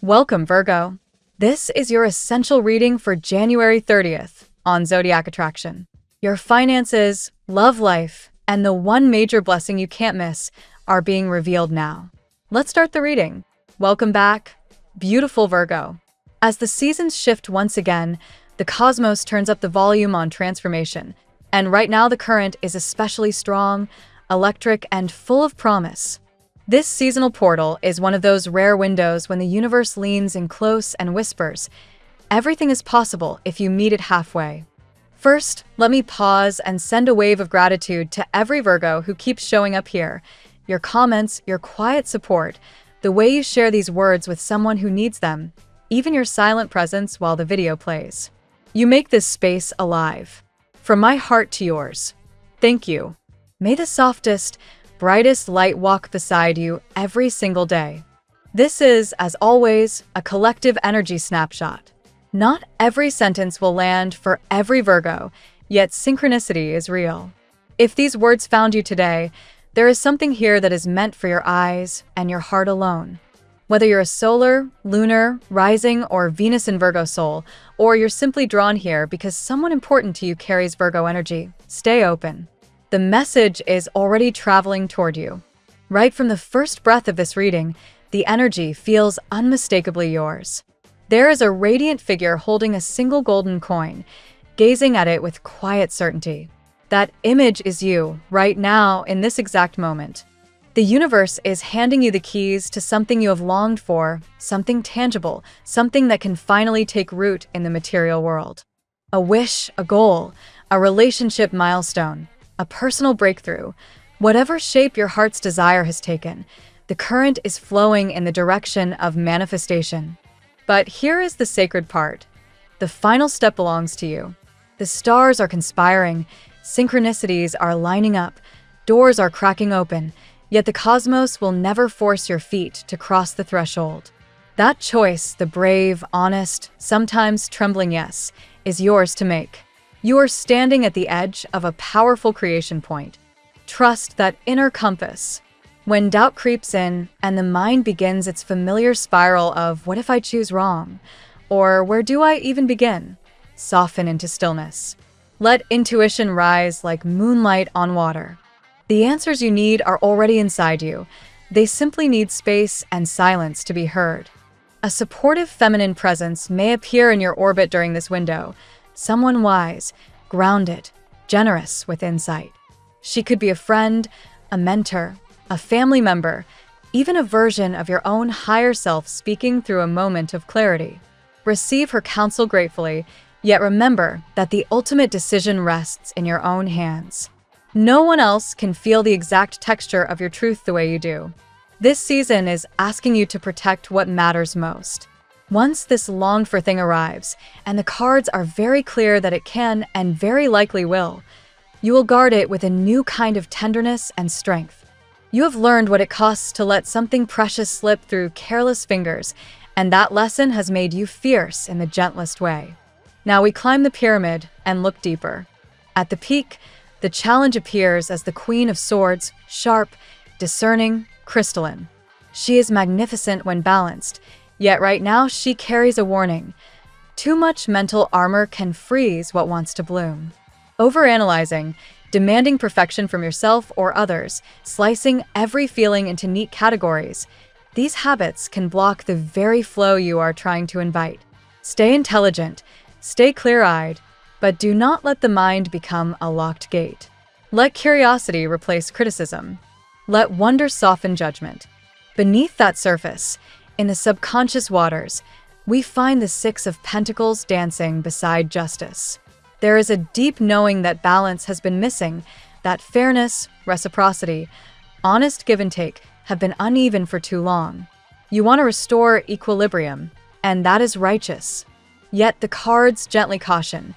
Welcome, Virgo. This is your essential reading for January 30th on Zodiac Attraction. Your finances, love life, and the one major blessing you can't miss are being revealed now. Let's start the reading. Welcome back, beautiful Virgo. As the seasons shift once again, the cosmos turns up the volume on transformation, and right now the current is especially strong, electric, and full of promise. This seasonal portal is one of those rare windows when the universe leans in close and whispers, "Everything is possible if you meet it halfway." First, let me pause and send a wave of gratitude to every Virgo who keeps showing up here. Your comments, your quiet support, the way you share these words with someone who needs them, even your silent presence while the video plays. You make this space alive. From my heart to yours, thank you. May the softest, brightest light walk beside you every single day. This is, as always, a collective energy snapshot. Not every sentence will land for every Virgo, yet synchronicity is real. If these words found you today, there is something here that is meant for your eyes and your heart alone. Whether you're a solar, lunar, rising, or Venus in Virgo soul, or you're simply drawn here because someone important to you carries Virgo energy, stay open. The message is already traveling toward you. Right from the first breath of this reading, the energy feels unmistakably yours. There is a radiant figure holding a single golden coin, gazing at it with quiet certainty. That image is you, right now, in this exact moment. The universe is handing you the keys to something you have longed for, something tangible, something that can finally take root in the material world. A wish, a goal, a relationship milestone, a personal breakthrough. Whatever shape your heart's desire has taken, the current is flowing in the direction of manifestation. But here is the sacred part. The final step belongs to you. The stars are conspiring, synchronicities are lining up, doors are cracking open, yet the cosmos will never force your feet to cross the threshold. That choice, the brave, honest, sometimes trembling yes, is yours to make. You are standing at the edge of a powerful creation point. Trust that inner compass. When doubt creeps in and the mind begins its familiar spiral of "what if I choose wrong?" or "where do I even begin?" soften into stillness. Let intuition rise like moonlight on water. The answers you need are already inside you. They simply need space and silence to be heard. A supportive feminine presence may appear in your orbit during this window. Someone wise, grounded, generous with insight. She could be a friend, a mentor, a family member, even a version of your own higher self speaking through a moment of clarity. Receive her counsel gratefully, yet remember that the ultimate decision rests in your own hands. No one else can feel the exact texture of your truth the way you do. This season is asking you to protect what matters most. Once this longed-for thing arrives, and the cards are very clear that it can and very likely will, you will guard it with a new kind of tenderness and strength. You have learned what it costs to let something precious slip through careless fingers, and that lesson has made you fierce in the gentlest way. Now we climb the pyramid and look deeper. At the peak, the challenge appears as the Queen of Swords, sharp, discerning, crystalline. She is magnificent when balanced, yet right now she carries a warning. Too much mental armor can freeze what wants to bloom. Overanalyzing, demanding perfection from yourself or others, slicing every feeling into neat categories. These habits can block the very flow you are trying to invite. Stay intelligent, stay clear-eyed, but do not let the mind become a locked gate. Let curiosity replace criticism. Let wonder soften judgment. Beneath that surface, in the subconscious waters, we find the Six of Pentacles dancing beside justice. There is a deep knowing that balance has been missing, that fairness, reciprocity, honest give and take have been uneven for too long. You want to restore equilibrium, and that is righteous. Yet the cards gently caution.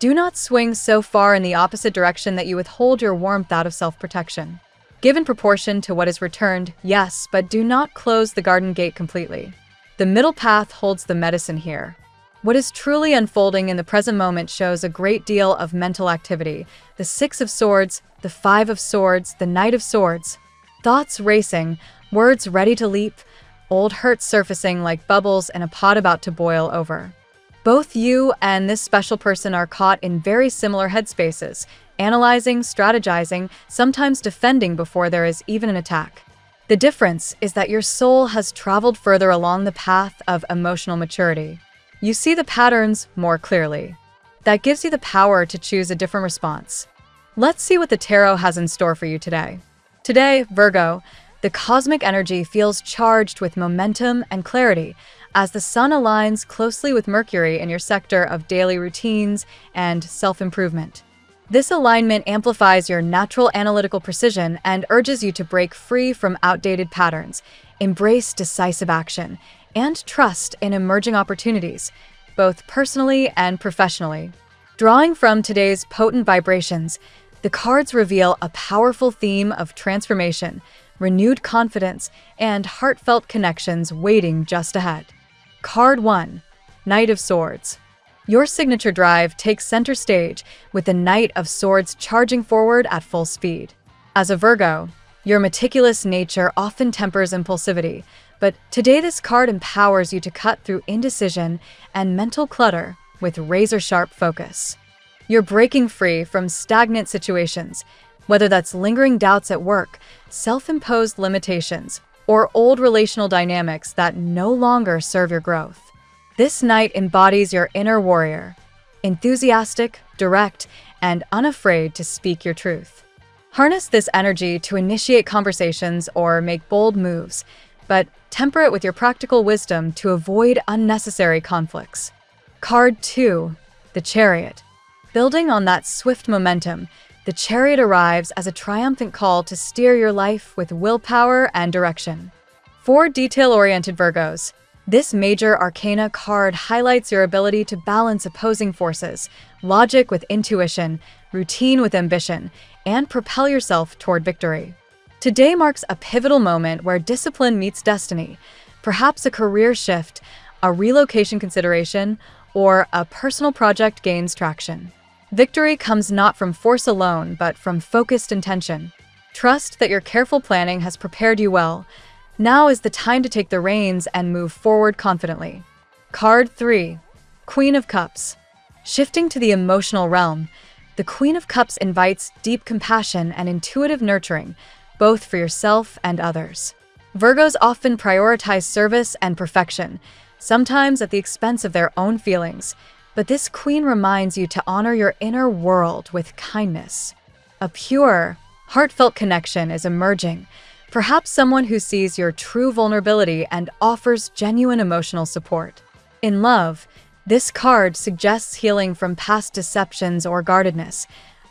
Do not swing so far in the opposite direction that you withhold your warmth out of self-protection. Give in proportion to what is returned, yes, but do not close the garden gate completely. The middle path holds the medicine here. What is truly unfolding in the present moment shows a great deal of mental activity. The Six of Swords, the Five of Swords, the Knight of Swords. Thoughts racing, words ready to leap, old hurts surfacing like bubbles in a pot about to boil over. Both you and this special person are caught in very similar headspaces, analyzing, strategizing, sometimes defending before there is even an attack. The difference is that your soul has traveled further along the path of emotional maturity. You see the patterns more clearly. That gives you the power to choose a different response. Let's see what the tarot has in store for you today. Today, Virgo, the cosmic energy feels charged with momentum and clarity as the sun aligns closely with Mercury in your sector of daily routines and self-improvement. This alignment amplifies your natural analytical precision and urges you to break free from outdated patterns, embrace decisive action, and trust in emerging opportunities, both personally and professionally. Drawing from today's potent vibrations, the cards reveal a powerful theme of transformation, renewed confidence, and heartfelt connections waiting just ahead. Card 1, Knight of Swords. Your signature drive takes center stage with the Knight of Swords charging forward at full speed. As a Virgo, your meticulous nature often tempers impulsivity, but today this card empowers you to cut through indecision and mental clutter with razor-sharp focus. You're breaking free from stagnant situations, whether that's lingering doubts at work, self-imposed limitations, or old relational dynamics that no longer serve your growth. This knight embodies your inner warrior, enthusiastic, direct, and unafraid to speak your truth. Harness this energy to initiate conversations or make bold moves, but temper it with your practical wisdom to avoid unnecessary conflicts. Card 2, the Chariot. Building on that swift momentum, the Chariot arrives as a triumphant call to steer your life with willpower and direction. For detail-oriented Virgos, this major arcana card highlights your ability to balance opposing forces, logic with intuition, routine with ambition, and propel yourself toward victory. Today marks a pivotal moment where discipline meets destiny, perhaps a career shift, a relocation consideration, or a personal project gains traction. Victory comes not from force alone, but from focused intention. Trust that your careful planning has prepared you well. Now is the time to take the reins and move forward confidently. Card 3, Queen of Cups. Shifting to the emotional realm, the Queen of Cups invites deep compassion and intuitive nurturing, both for yourself and others. Virgos often prioritize service and perfection, sometimes at the expense of their own feelings, but this queen reminds you to honor your inner world with kindness. A pure, heartfelt connection is emerging, perhaps someone who sees your true vulnerability and offers genuine emotional support. In love, this card suggests healing from past deceptions or guardedness.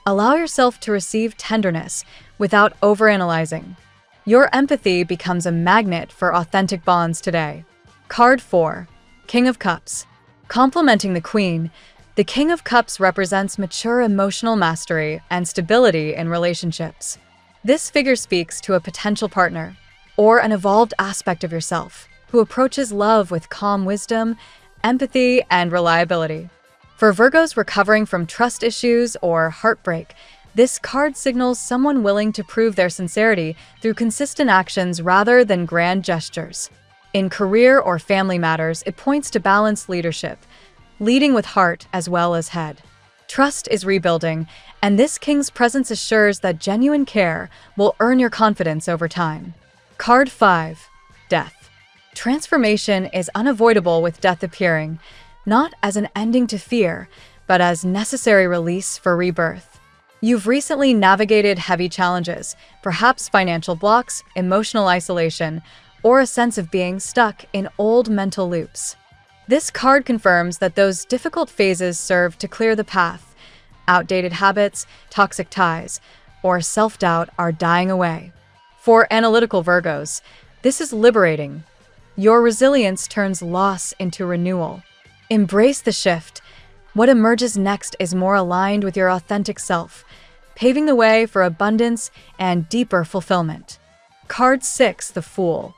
Allow yourself to receive tenderness without overanalyzing. Your empathy becomes a magnet for authentic bonds today. Card 4, King of Cups. Complementing the Queen, the King of Cups represents mature emotional mastery and stability in relationships. This figure speaks to a potential partner or an evolved aspect of yourself who approaches love with calm wisdom, empathy, and reliability. For Virgos recovering from trust issues or heartbreak, this card signals someone willing to prove their sincerity through consistent actions rather than grand gestures. In career or family matters, it points to balanced leadership, leading with heart as well as head. Trust is rebuilding, and this king's presence assures that genuine care will earn your confidence over time. Card 5, Death. Transformation is unavoidable with death appearing, not as an ending to fear, but as necessary release for rebirth. You've recently navigated heavy challenges, perhaps financial blocks, emotional isolation, or a sense of being stuck in old mental loops. This card confirms that those difficult phases serve to clear the path. Outdated habits, toxic ties, or self-doubt are dying away. For analytical Virgos, this is liberating. Your resilience turns loss into renewal. Embrace the shift. What emerges next is more aligned with your authentic self, paving the way for abundance and deeper fulfillment. Card 6, the Fool.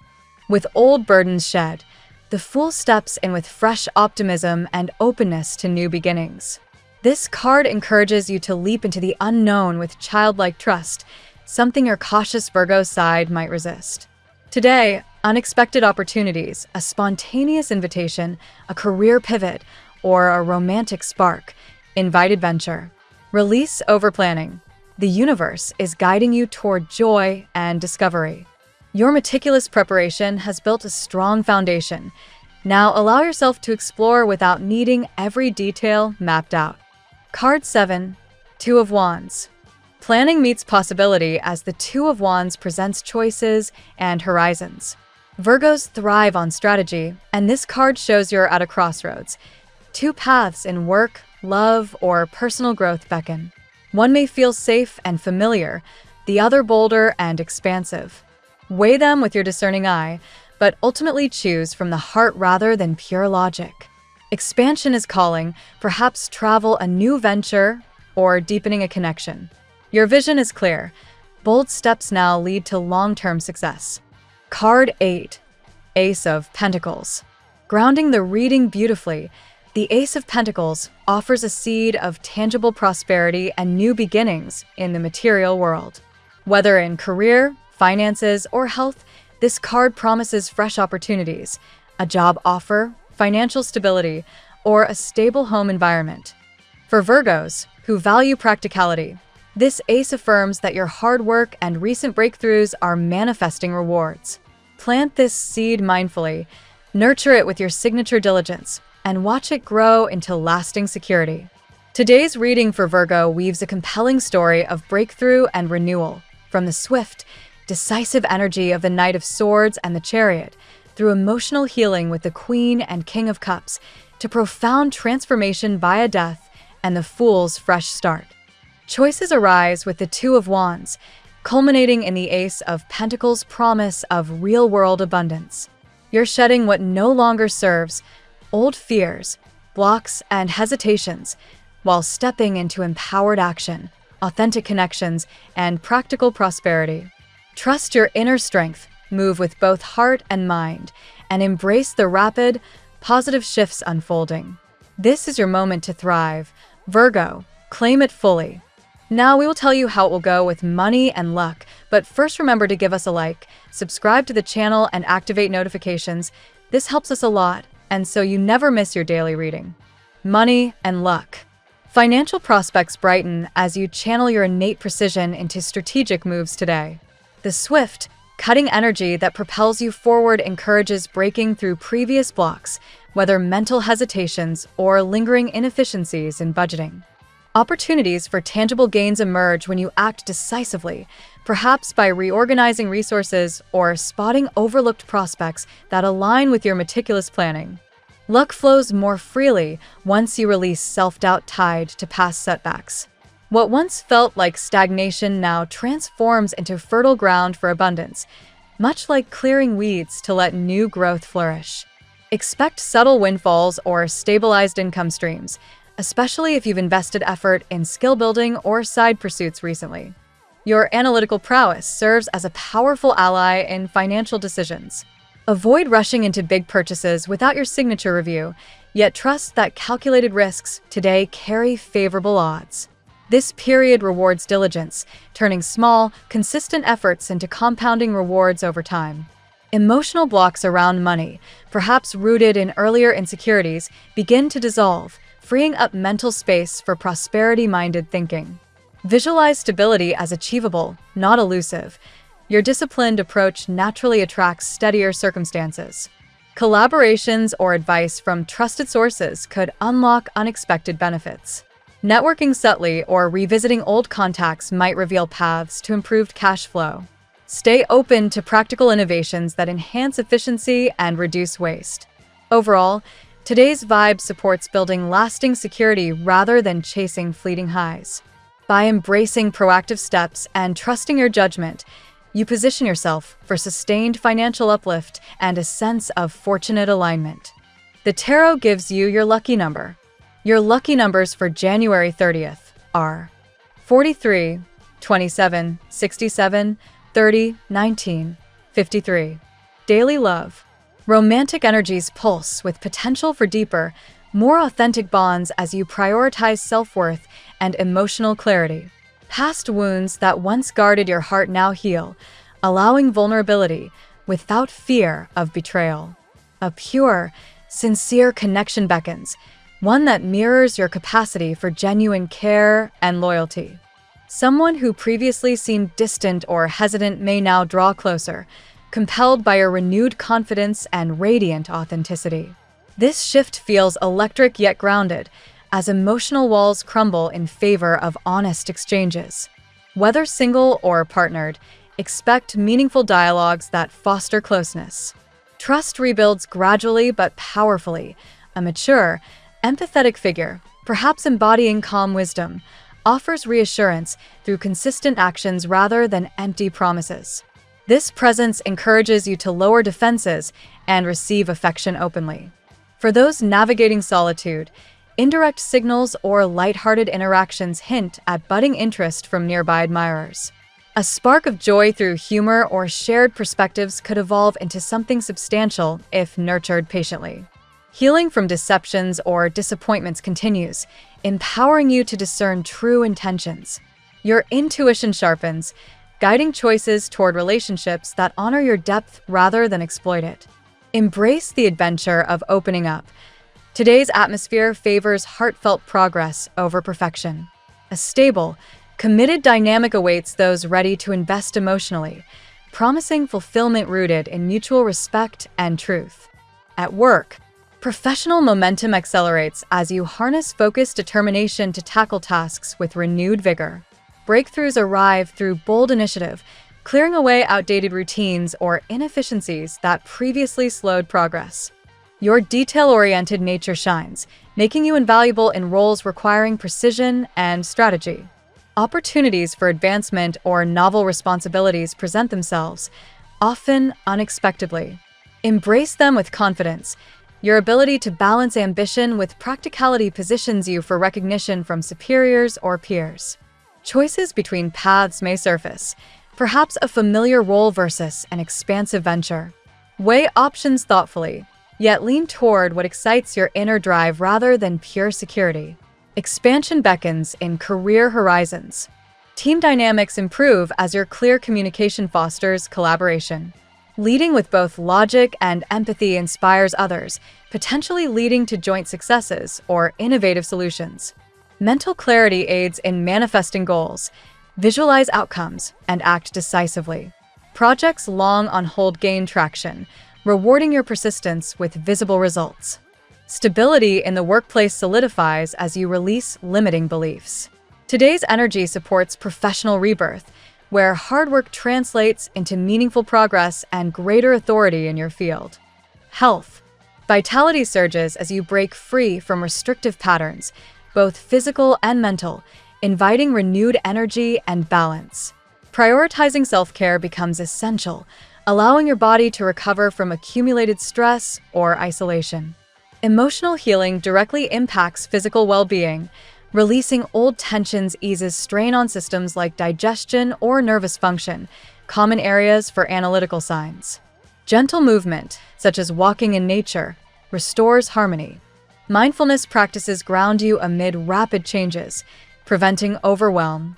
With old burdens shed, the Fool steps in with fresh optimism and openness to new beginnings. This card encourages you to leap into the unknown with childlike trust, something your cautious Virgo side might resist. Today, Unexpected opportunities, a spontaneous invitation, a career pivot, or a romantic spark invite adventure. Release overplanning. The universe is guiding you toward joy and discovery. Your meticulous preparation has built a strong foundation. Now allow yourself to explore without needing every detail mapped out. Card 7, Two of Wands. Planning meets possibility as the Two of Wands presents choices and horizons. Virgos thrive on strategy, and this card shows you're at a crossroads. Two paths in work, love, or personal growth beckon. One may feel safe and familiar, the other bolder and expansive. Weigh them with your discerning eye, but ultimately choose from the heart rather than pure logic. Expansion is calling, perhaps travel a new venture or deepening a connection. Your vision is clear. Bold steps now lead to long-term success. Card 8, Ace of Pentacles. Grounding the reading beautifully, the Ace of Pentacles offers a seed of tangible prosperity and new beginnings in the material world. Whether in career, finances, or health, this card promises fresh opportunities, a job offer, financial stability, or a stable home environment. For Virgos, who value practicality, this ace affirms that your hard work and recent breakthroughs are manifesting rewards. Plant this seed mindfully, nurture it with your signature diligence, and watch it grow into lasting security. Today's reading for Virgo weaves a compelling story of breakthrough and renewal, from the swift, decisive energy of the Knight of Swords and the Chariot, through emotional healing with the Queen and King of Cups, to profound transformation via death and the Fool's fresh start. Choices arise with the Two of Wands, culminating in the Ace of Pentacles' promise of real-world abundance. You're shedding what no longer serves, old fears, blocks, and hesitations, while stepping into empowered action, authentic connections, and practical prosperity. Trust your inner strength, move with both heart and mind, and embrace the rapid, positive shifts unfolding. This is your moment to thrive. Virgo, claim it fully. Now we will tell you how it will go with money and luck, but first remember to give us a like, subscribe to the channel, and activate notifications. This helps us a lot, and so you never miss your daily reading. Money and luck. Financial prospects brighten as you channel your innate precision into strategic moves today. The swift, cutting energy that propels you forward encourages breaking through previous blocks, whether mental hesitations or lingering inefficiencies in budgeting. Opportunities for tangible gains emerge when you act decisively, perhaps by reorganizing resources or spotting overlooked prospects that align with your meticulous planning. Luck flows more freely once you release self-doubt tied to past setbacks. What once felt like stagnation now transforms into fertile ground for abundance, much like clearing weeds to let new growth flourish. Expect subtle windfalls or stabilized income streams, especially if you've invested effort in skill building or side pursuits recently. Your analytical prowess serves as a powerful ally in financial decisions. Avoid rushing into big purchases without your signature review, yet trust that calculated risks today carry favorable odds. This period rewards diligence, turning small, consistent efforts into compounding rewards over time. Emotional blocks around money, perhaps rooted in earlier insecurities, begin to dissolve, freeing up mental space for prosperity-minded thinking. Visualize stability as achievable, not elusive. Your disciplined approach naturally attracts steadier circumstances. Collaborations or advice from trusted sources could unlock unexpected benefits. Networking subtly or revisiting old contacts might reveal paths to improved cash flow. Stay open to practical innovations that enhance efficiency and reduce waste. Overall, today's vibe supports building lasting security rather than chasing fleeting highs. By embracing proactive steps and trusting your judgment, you position yourself for sustained financial uplift and a sense of fortunate alignment. The tarot gives you your lucky number. Your lucky numbers for January 30th are 43, 27, 67, 30, 19, 53. Daily love. Romantic energies pulse with potential for deeper, more authentic bonds as you prioritize self-worth and emotional clarity. Past wounds that once guarded your heart now heal, allowing vulnerability, without fear of betrayal. A pure, sincere connection beckons, one that mirrors your capacity for genuine care and loyalty. Someone who previously seemed distant or hesitant may now draw closer, compelled by your renewed confidence and radiant authenticity. This shift feels electric yet grounded, as emotional walls crumble in favor of honest exchanges. Whether single or partnered, expect meaningful dialogues that foster closeness. Trust rebuilds gradually but powerfully. A mature, empathetic figure, perhaps embodying calm wisdom, offers reassurance through consistent actions rather than empty promises. This presence encourages you to lower defenses and receive affection openly. For those navigating solitude, indirect signals or lighthearted interactions hint at budding interest from nearby admirers. A spark of joy through humor or shared perspectives could evolve into something substantial if nurtured patiently. Healing from deceptions or disappointments continues, empowering you to discern true intentions. Your intuition sharpens, guiding choices toward relationships that honor your depth rather than exploit it. Embrace the adventure of opening up. Today's atmosphere favors heartfelt progress over perfection. A stable, committed dynamic awaits those ready to invest emotionally, promising fulfillment rooted in mutual respect and truth. At work, professional momentum accelerates as you harness focused determination to tackle tasks with renewed vigor. Breakthroughs arrive through bold initiative, clearing away outdated routines or inefficiencies that previously slowed progress. Your detail-oriented nature shines, making you invaluable in roles requiring precision and strategy. Opportunities for advancement or novel responsibilities present themselves, often unexpectedly. Embrace them with confidence. Your ability to balance ambition with practicality positions you for recognition from superiors or peers. Choices between paths may surface, perhaps a familiar role versus an expansive venture. Weigh options thoughtfully, yet lean toward what excites your inner drive rather than pure security. Expansion beckons in career horizons. Team dynamics improve as your clear communication fosters collaboration. Leading with both logic and empathy inspires others, potentially leading to joint successes or innovative solutions. Mental clarity aids in manifesting goals. Visualize outcomes and act decisively. Projects long on hold gain traction, rewarding your persistence with visible results. Stability in the workplace solidifies as you release limiting beliefs. Today's energy supports professional rebirth, where hard work translates into meaningful progress and greater authority in your field. Health. Vitality surges as you break free from restrictive patterns, both physical and mental, inviting renewed energy and balance. Prioritizing self-care becomes essential, allowing your body to recover from accumulated stress or isolation. Emotional healing directly impacts physical well-being. Releasing old tensions eases strain on systems like digestion or nervous function, common areas for analytical signs. Gentle movement, such as walking in nature, restores harmony. Mindfulness practices ground you amid rapid changes, preventing overwhelm.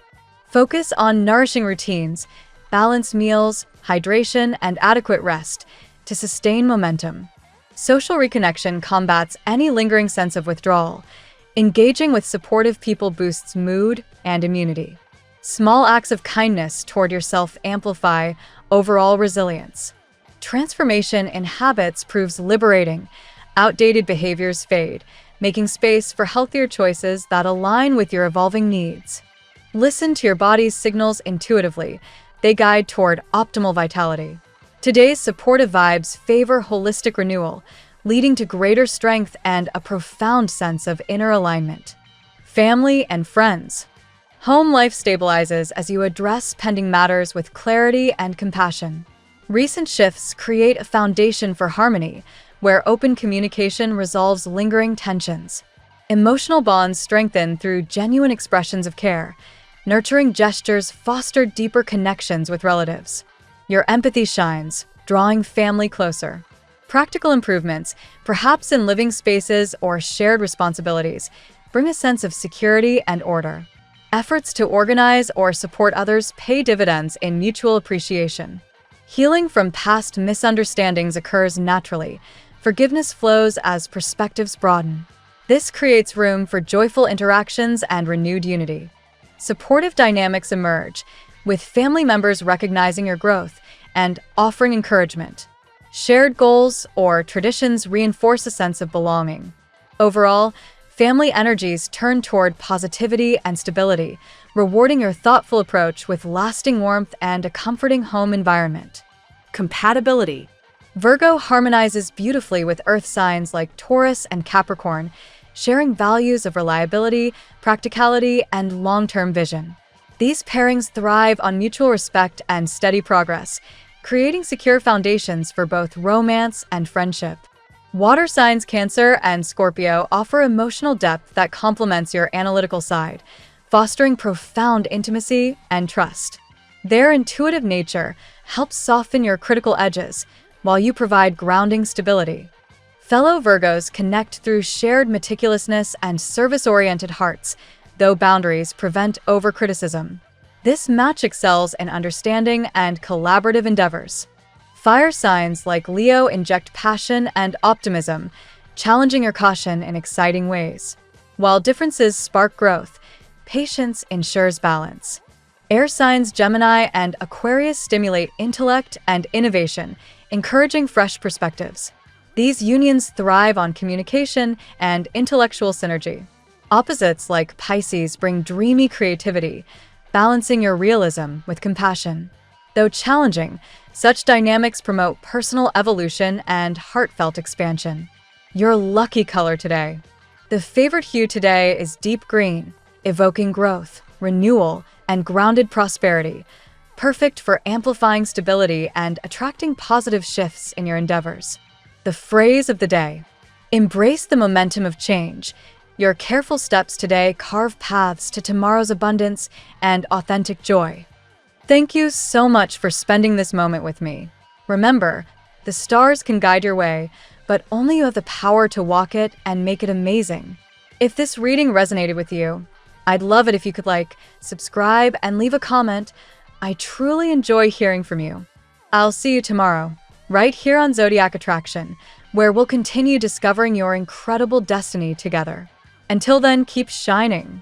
Focus on nourishing routines, balanced meals, hydration, and adequate rest to sustain momentum. Social reconnection combats any lingering sense of withdrawal. Engaging with supportive people boosts mood and immunity. Small acts of kindness toward yourself amplify overall resilience. Transformation in habits proves liberating. Outdated behaviors fade, making space for healthier choices that align with your evolving needs. Listen to your body's signals intuitively. They guide toward optimal vitality. Today's supportive vibes favor holistic renewal, leading to greater strength and a profound sense of inner alignment. Family and friends. Home life stabilizes as you address pending matters with clarity and compassion. Recent shifts create a foundation for harmony, where open communication resolves lingering tensions. Emotional bonds strengthen through genuine expressions of care. Nurturing gestures foster deeper connections with relatives. Your empathy shines, drawing family closer. Practical improvements, perhaps in living spaces or shared responsibilities, bring a sense of security and order. Efforts to organize or support others pay dividends in mutual appreciation. Healing from past misunderstandings occurs naturally. Forgiveness flows as perspectives broaden. This creates room for joyful interactions and renewed unity. Supportive dynamics emerge, with family members recognizing your growth and offering encouragement. Shared goals or traditions reinforce a sense of belonging. Overall, family energies turn toward positivity and stability, rewarding your thoughtful approach with lasting warmth and a comforting home environment. Compatibility. Virgo harmonizes beautifully with earth signs like Taurus and Capricorn, sharing values of reliability, practicality, and long-term vision. These pairings thrive on mutual respect and steady progress, creating secure foundations for both romance and friendship. Water signs Cancer and Scorpio offer emotional depth that complements your analytical side, fostering profound intimacy and trust. Their intuitive nature helps soften your critical edges, while you provide grounding stability. Fellow Virgos connect through shared meticulousness and service-oriented hearts, though boundaries prevent over-criticism. This match excels in understanding and collaborative endeavors. Fire signs like Leo inject passion and optimism, challenging your caution in exciting ways. While differences spark growth, patience ensures balance. Air signs Gemini and Aquarius stimulate intellect and innovation, encouraging fresh perspectives. These unions thrive on communication and intellectual synergy. Opposites like Pisces bring dreamy creativity, balancing your realism with compassion. Though challenging, such dynamics promote personal evolution and heartfelt expansion. Your lucky color today. The favorite hue today is deep green, evoking growth, renewal, and grounded prosperity, perfect for amplifying stability and attracting positive shifts in your endeavors. The phrase of the day: embrace the momentum of change. Your careful steps today carve paths to tomorrow's abundance and authentic joy. Thank you so much for spending this moment with me. Remember, the stars can guide your way, but only you have the power to walk it and make it amazing. If this reading resonated with you, I'd love it if you could subscribe, and leave a comment. I truly enjoy hearing from you. I'll see you tomorrow, right here on Zodiac Attraction, where we'll continue discovering your incredible destiny together. Until then, keep shining.